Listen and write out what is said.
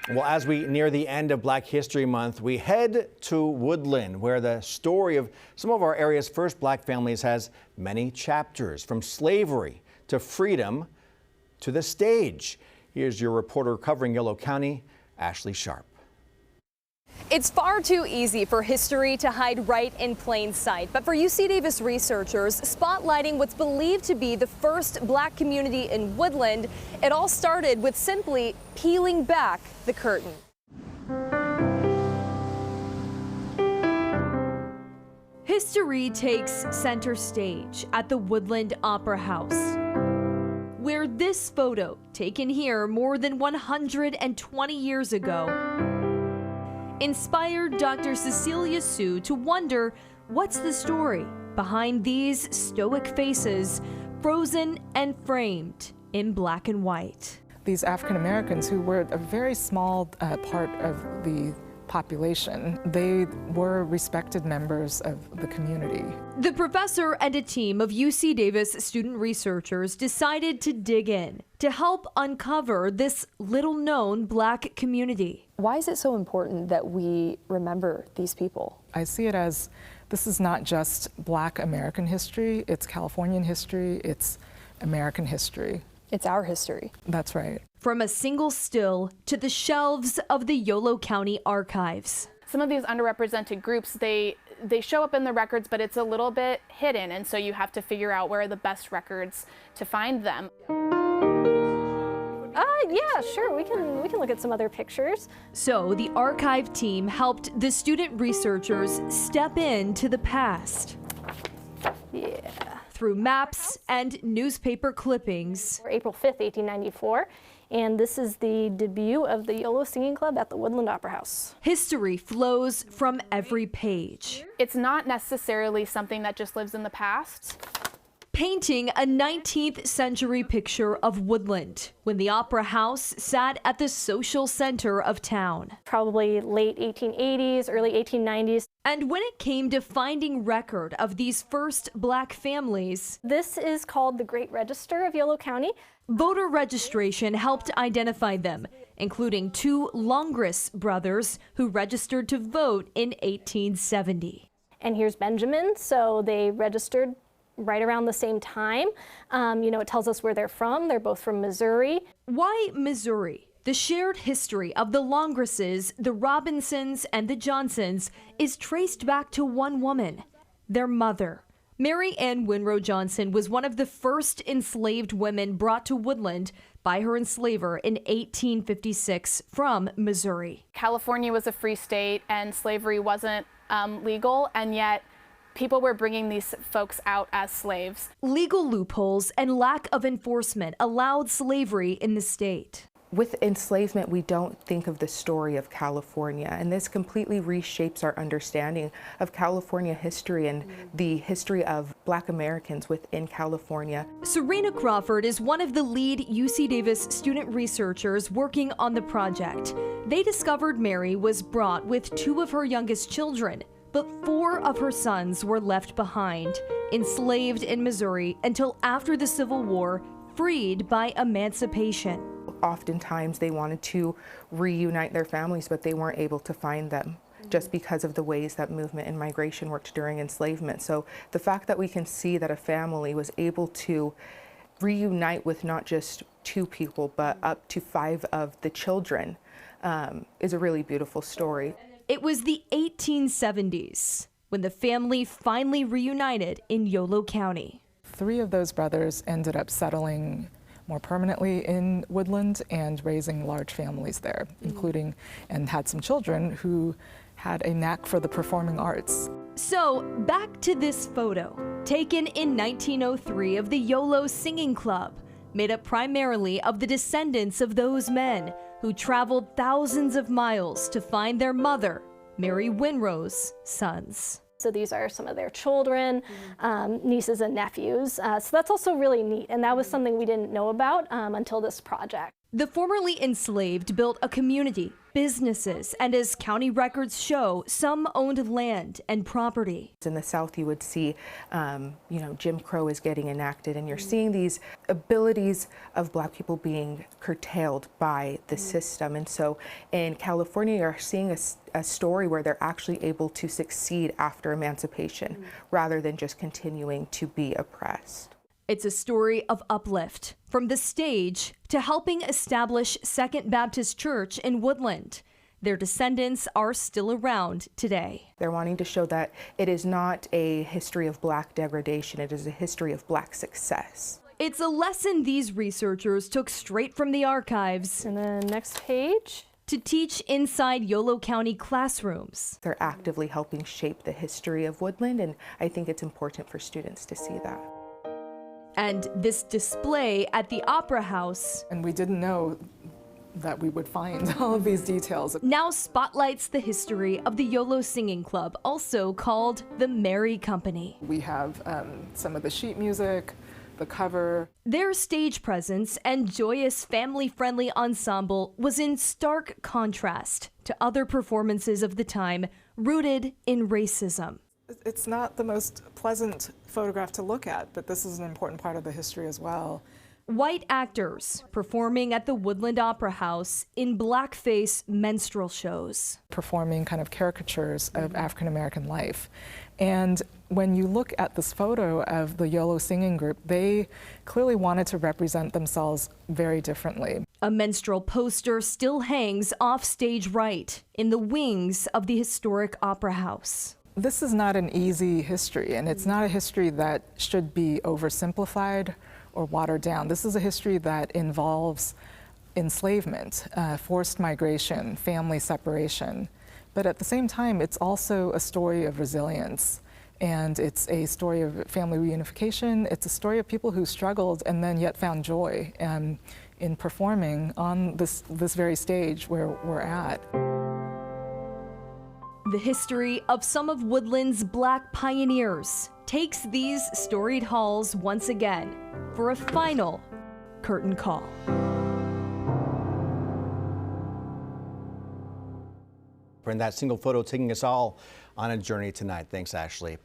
Well, as we near the end of Black History Month, we head to Woodland, where the story of some of our area's first Black families has many chapters, from slavery to freedom to the stage. Here's your reporter covering Yolo County, Ashley Sharp. It's far too easy for history to hide right in plain sight. But for UC Davis researchers, spotlighting what's believed to be the first Black community in Woodland, it all started with simply peeling back the curtain. History takes center stage at the Woodland Opera House, where this photo, taken here more than 120 years ago, inspired Dr. Cecilia Sue to wonder what's the story behind these stoic faces, frozen and framed in black and white. These African Americans, who were a very small part of the population, they were respected members of the community. The professor and a team of UC Davis student researchers decided to dig in to help uncover this little-known Black community. Why is it so important that we remember these people? I see it as this is not just Black American history, it's Californian history, it's American history. It's our history. That's right. From a single still to the shelves of the Yolo County archives. Some of these underrepresented groups, they show up in the records, but it's a little bit hidden, and so you have to figure out where are the best records to find them. Yeah, sure, we can look at some other pictures. So the archive team helped the student researchers step into the past. Yeah. Through maps and newspaper clippings. April 5th, 1894, and this is the debut of the Yolo Singing Club at the Woodland Opera House. History flows from every page. It's not necessarily something that just lives in the past. Painting a 19th century picture of Woodland when the Opera House sat at the social center of town. Probably late 1880s, early 1890s. And when it came to finding record of these first Black families, this is called the Great Register of Yolo County. Voter registration helped identify them, including two Longris brothers who registered to vote in 1870. And here's Benjamin, so they registered right around the same time. It tells us where they're from. They're both from Missouri. Why Missouri? The shared history of the Longrises, the Robinsons, and the Johnsons is traced back to one woman, their mother. Mary Ann Winrow Johnson was one of the first enslaved women brought to Woodland by her enslaver in 1856 from Missouri. California was a free state and slavery wasn't legal, and yet people were bringing these folks out as slaves. Legal loopholes and lack of enforcement allowed slavery in the state. With enslavement, we don't think of the story of California, and this completely reshapes our understanding of California history and the history of Black Americans within California. Serena Crawford is one of the lead UC Davis student researchers working on the project. They discovered Mary was brought with two of her youngest children, but four of her sons were left behind, enslaved in Missouri until after the Civil War, freed by emancipation. Oftentimes they wanted to reunite their families, but they weren't able to find them just because of the ways that movement and migration worked during enslavement. So the fact that we can see that a family was able to reunite with not just two people, but up to 5 of the children is a really beautiful story. It was the 1870s when the family finally reunited in Yolo County. 3 of those brothers ended up settling more permanently in Woodland and raising large families there, including, and had some children who had a knack for the performing arts. So back to this photo, taken in 1903 of the Yolo Singing Club, made up primarily of the descendants of those men who traveled thousands of miles to find their mother, Mary Winrow's sons. So these are some of their children, nieces and nephews. So that's also really neat, and that was something we didn't know about until this project. The formerly enslaved built a community, businesses, and as county records show, some owned land and property. In the South, you would see, Jim Crow is getting enacted, and you're seeing these abilities of Black people being curtailed by the system. And so in California, you're seeing a story where they're actually able to succeed after emancipation rather than just continuing to be oppressed. It's a story of uplift, from the stage to helping establish Second Baptist Church in Woodland. Their descendants are still around today. They're wanting to show that it is not a history of Black degradation, it is a history of Black success. It's a lesson these researchers took straight from the archives And then next page. to teach inside Yolo County classrooms. They're actively helping shape the history of Woodland, and I think it's important for students to see that. And this display at the Opera House And we didn't know that we would find all of these details. now spotlights the history of the Yolo Singing Club, also called the Merry Company. We have some of the sheet music, the cover. Their stage presence and joyous, family-friendly ensemble was in stark contrast to other performances of the time rooted in racism. It's not the most pleasant photograph to look at, but this is an important part of the history as well. White actors performing at the Woodland Opera House in blackface minstrel shows. Performing kind of caricatures of African American life. And when you look at this photo of the Yolo singing group, they clearly wanted to represent themselves very differently. A minstrel poster still hangs off stage right in the wings of the historic Opera House. This is not an easy history, and it's not a history that should be oversimplified or watered down. This is a history that involves enslavement, forced migration, family separation. But at the same time, it's also a story of resilience. And it's a story of family reunification. It's a story of people who struggled and then yet found joy in performing on this very stage where we're at. The history of some of Woodland's Black pioneers takes these storied halls once again for a final curtain call. And that single photo taking us all on a journey tonight. Thanks, Ashley.